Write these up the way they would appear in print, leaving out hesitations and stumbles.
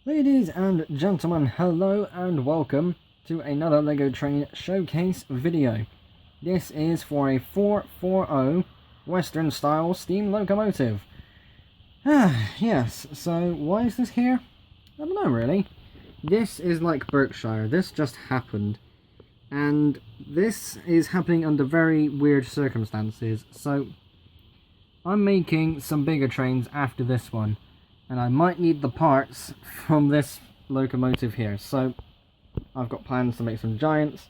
Ladies and gentlemen, hello and welcome to another LEGO Train Showcase video. This is for a 440 Western style steam locomotive. Yes, so why is this here? I don't know really. This is like Berkshire, this just happened. And this is happening under very weird circumstances, so I'm making some bigger trains after this one. And I might need the parts from this locomotive here. So I've got plans to make some giants,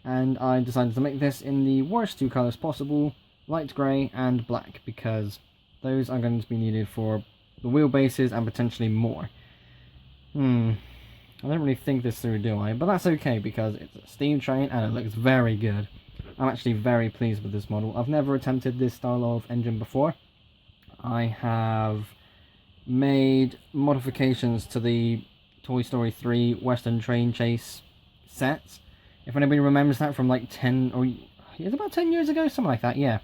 and I decided to make this in the worst two colours possible, light grey and black, because those are going to be needed for the wheelbases and potentially more. I don't really think this through, do I? But that's okay, because it's a steam train and it looks very good. I'm actually very pleased with this model. I've never attempted this style of engine before. I have made modifications to the Toy Story 3 Western Train Chase set. If anybody remembers that from like 10 or it's about 10 years ago, something like that, yeah.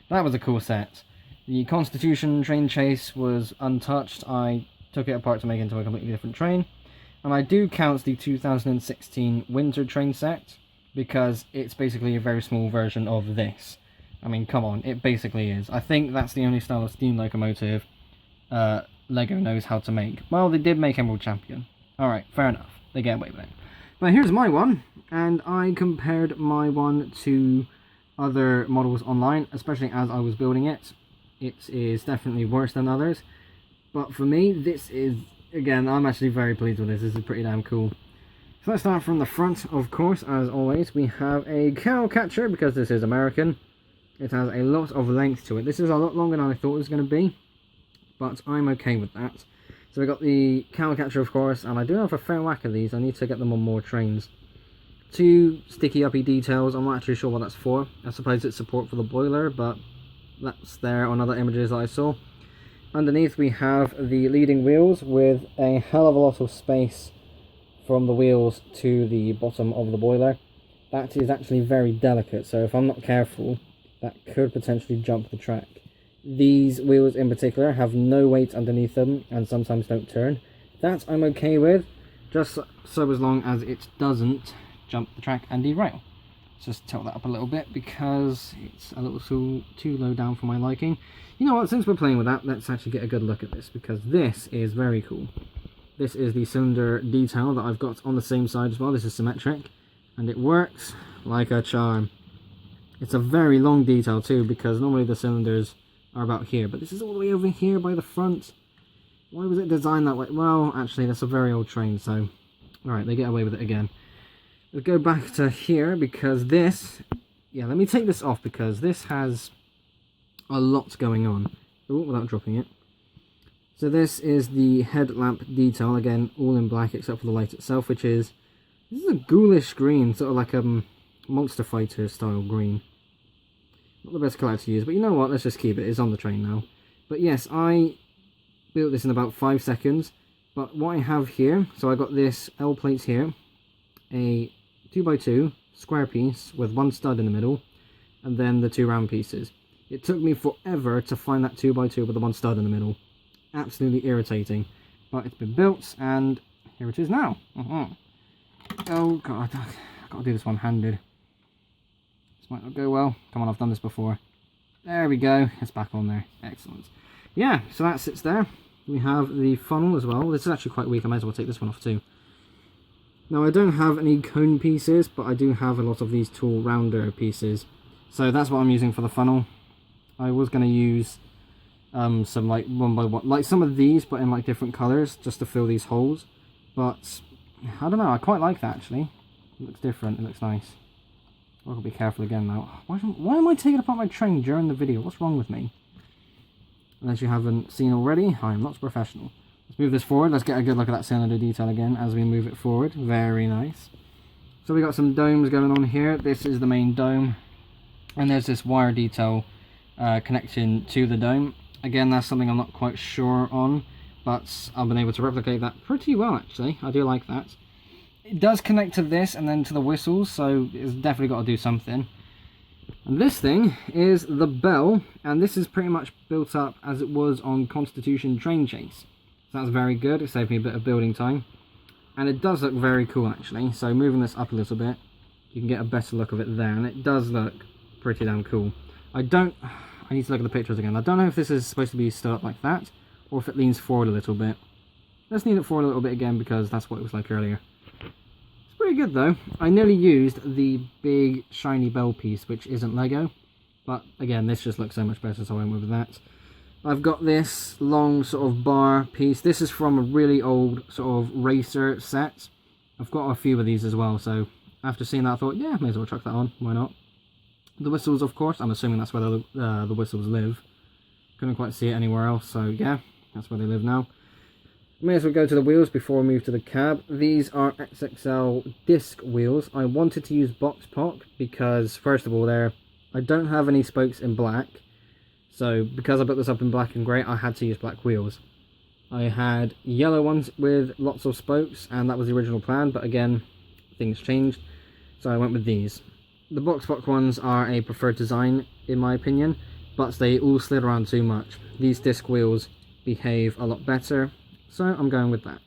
That was a cool set. The Constitution Train Chase was untouched. I took it apart to make it into a completely different train. And I do count the 2016 Winter Train set because it's basically a very small version of this. I mean, come on, it basically is. I think that's the only style of steam locomotive LEGO knows how to make. Well, they did make Emerald Champion. Alright, fair enough. They get away with it. But here's my one, and I compared my one to other models online, especially as I was building it. It is definitely worse than others. But for me, this is, again, I'm actually very pleased with this. This is pretty damn cool. So let's start from the front, of course, as always. We have a cow catcher, because this is American. It has a lot of length to it. This is a lot longer than I thought it was going to be, but I'm okay with that. So we got the cow catcher, of course, and I do have a fair whack of these. I need to get them on more trains. Two sticky uppy details. I'm not actually sure what that's for. I suppose it's support for the boiler, but that's there on other images that I saw. Underneath we have the leading wheels with a hell of a lot of space from the wheels to the bottom of the boiler. That is actually very delicate, so if I'm not careful, that could potentially jump the track. These wheels in particular have no weight underneath them and sometimes don't turn. That I'm okay with, just so as long as it doesn't jump the track and derail. Let's just tilt that up a little bit because it's a little too low down for my liking. You know what, since we're playing with that, let's actually get a good look at this, because this is very cool. This is the cylinder detail that I've got on the same side as well. This is symmetric, and it works like a charm. It's a very long detail too, because normally the cylinders are about here, but this is all the way over here by the front. Why was it designed that way? Well, actually, that's a very old train, so alright, they get away with it again. Let's go back to here, because this, yeah, let me take this off, because this has a lot going on. Oh, without dropping it. So this is the headlamp detail, again, all in black except for the light itself, which is, this is a ghoulish green, sort of like a Monster Fighter style green. Not the best colour to use, but you know what, let's just keep it. It's on the train now. But yes, I built this in about 5 seconds. But what I have here, so I got this L plate here, a 2x2 square piece with one stud in the middle, and then the two round pieces. It took me forever to find that 2x2 with the one stud in the middle. Absolutely irritating. But it's been built, and here it is now. Oh god, I've got to do this one-handed. Might not go well. Come on, I've done this before. There we go. It's back on there. Excellent. Yeah, so that sits there. We have the funnel as well. This is actually quite weak. I might as well take this one off too. Now, I don't have any cone pieces, but I do have a lot of these tool rounder pieces. So that's what I'm using for the funnel. I was going to use some like one by one, like some of these, but in like different colours, just to fill these holes. But I don't know. I quite like that actually. It looks different. It looks nice. I've got to be careful again now. Why am I taking apart my train during the video? What's wrong with me? Unless you haven't seen already, I am not a professional. Let's move this forward. Let's get a good look at that cylinder detail again as we move it forward. Very nice. So we got some domes going on here. This is the main dome. And there's this wire detail connection to the dome. Again, that's something I'm not quite sure on, but I've been able to replicate that pretty well actually. I do like that. It does connect to this and then to the whistles, so it's definitely got to do something. And this thing is the bell, and this is pretty much built up as it was on Constitution Train Chase. So that's very good. It saved me a bit of building time. And it does look very cool actually. So moving this up a little bit, you can get a better look of it there. And it does look pretty damn cool. I need to look at the pictures again. I don't know if this is supposed to be stood up like that, or if it leans forward a little bit. Let's lean it forward a little bit again because that's what it was like earlier. It's pretty good though. I nearly used the big shiny bell piece, which isn't Lego. But again, this just looks so much better, so I went with that. I've got this long sort of bar piece. This is from a really old sort of racer set. I've got a few of these as well, so after seeing that I thought, yeah, may as well chuck that on, why not? The whistles, of course, I'm assuming that's where the whistles live. Couldn't quite see it anywhere else, so yeah, that's where they live now. May as well go to the wheels before we move to the cab. These are XXL disc wheels. I wanted to use box POC because, first of all, I don't have any spokes in black. So, because I built this up in black and grey, I had to use black wheels. I had yellow ones with lots of spokes, and that was the original plan, but again, things changed. So I went with these. The box POC ones are a preferred design, in my opinion, but they all slid around too much. These disc wheels behave a lot better. So I'm going with that.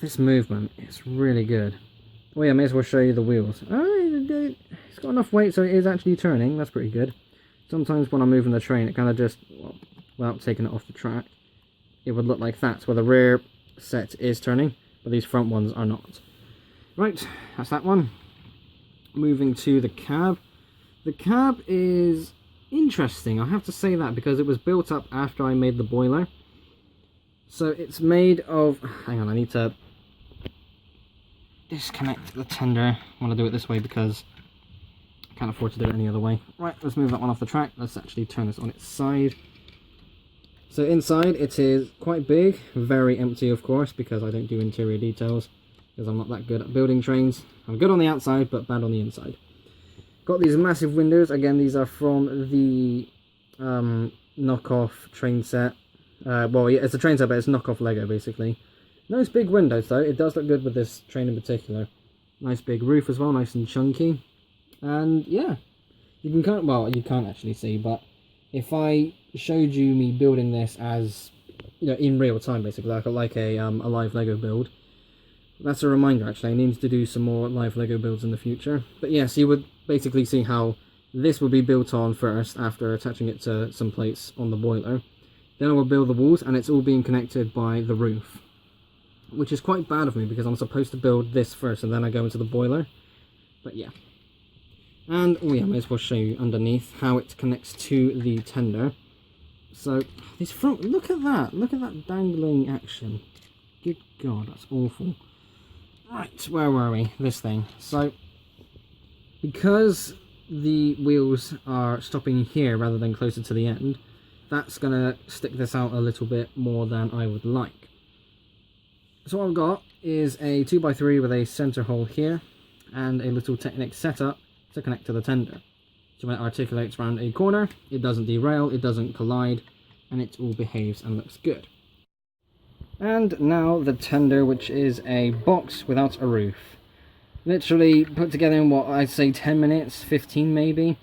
This movement is really good. Oh yeah, I may as well show you the wheels. Oh, it's got enough weight so it is actually turning. That's pretty good. Sometimes when I'm moving the train, it kind of just, well, without taking it off the track, it would look like that, where the rear set is turning, but these front ones are not. Right, that's that one. Moving to the cab. The cab is interesting, I have to say that, because it was built up after I made the boiler. So it's made of, hang on, I need to disconnect the tender. I want to do it this way because I can't afford to do it any other way. Right, let's move that one off the track. Let's actually turn this on its side. So inside it is quite big, very empty of course, because I don't do interior details, because I'm not that good at building trains. I'm good on the outside, but bad on the inside. Got these massive windows. Again, these are from the knockoff train set. Well, yeah, it's a train set, but it's knockoff Lego, basically. Nice big windows, though. It does look good with this train in particular. Nice big roof as well, nice and chunky. And, yeah. You can kind of, well, you can't actually see, but if I showed you me building this as, you know, in real time, basically, like a live Lego build, that's a reminder, actually. I need to do some more live Lego builds in the future. But, yes, you would basically see how this will be built on first, after attaching it to some plates on the boiler. Then I will build the walls, and it's all being connected by the roof. Which is quite bad of me, because I'm supposed to build this first, and then I go into the boiler. But yeah. And, oh yeah, I may as well show you underneath how it connects to the tender. So, this front, look at that dangling action. Good God, that's awful. Right, where were we? This thing. So, because the wheels are stopping here rather than closer to the end, that's going to stick this out a little bit more than I would like. So what I've got is a 2x3 with a centre hole here, and a little Technic setup to connect to the tender. So when it articulates around a corner, it doesn't derail, it doesn't collide, and it all behaves and looks good. And now the tender, which is a box without a roof. Literally put together in what I'd say 10 minutes, 15 maybe.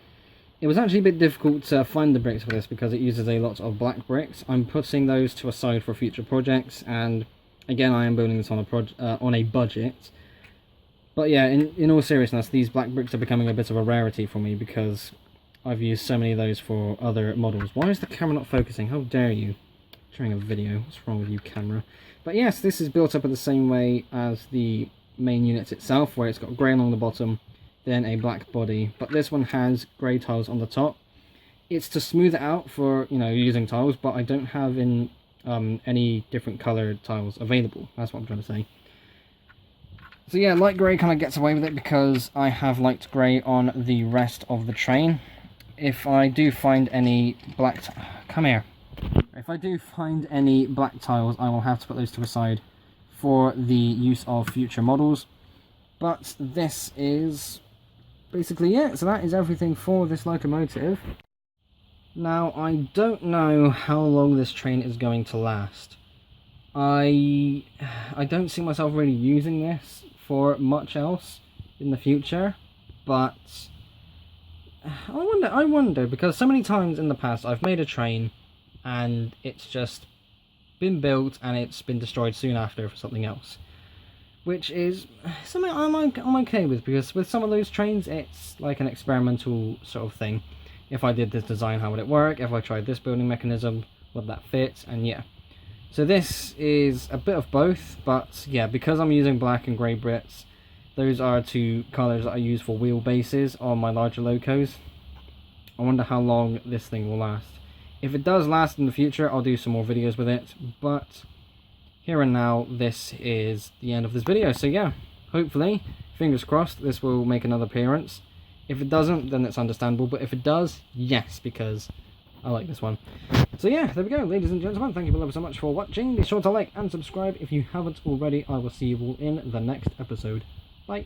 It was actually a bit difficult to find the bricks for this because it uses a lot of black bricks. I'm putting those to a side for future projects, and again I am building this on a budget. But yeah, in all seriousness, these black bricks are becoming a bit of a rarity for me because I've used so many of those for other models. Why is the camera not focusing? How dare you? I'm showing a video. What's wrong with you, camera? But yes, this is built up in the same way as the main unit itself, where it's got grey along the bottom, then a black body, but this one has grey tiles on the top. It's to smooth it out for, you know, using tiles, but I don't have any different coloured tiles available. That's what I'm trying to say. So yeah, light grey kind of gets away with it because I have light grey on the rest of the train. If I do find any black... Come here. If I do find any black tiles, I will have to put those to a side for the use of future models. But this is basically it. So that is everything for this locomotive. Now, I don't know how long this train is going to last. I don't see myself really using this for much else in the future, but I wonder because so many times in the past I've made a train and it's just been built and it's been destroyed soon after for something else. Which is something I'm okay with, because with some of those trains it's like an experimental sort of thing. If I did this design, how would it work? If I tried this building mechanism, would that fit? And yeah. So this is a bit of both, but yeah, because I'm using black and grey Brits, those are two colours that I use for wheelbases on my larger locos. I wonder how long this thing will last. If it does last in the future, I'll do some more videos with it, but here and now, this is the end of this video. So yeah, hopefully, fingers crossed, this will make another appearance. If it doesn't, then it's understandable, but if it does, yes, because I like this one. So yeah, there we go, ladies and gentlemen. Thank you all so much for watching. Be sure to like and subscribe if you haven't already. I will see you all in the next episode. Bye.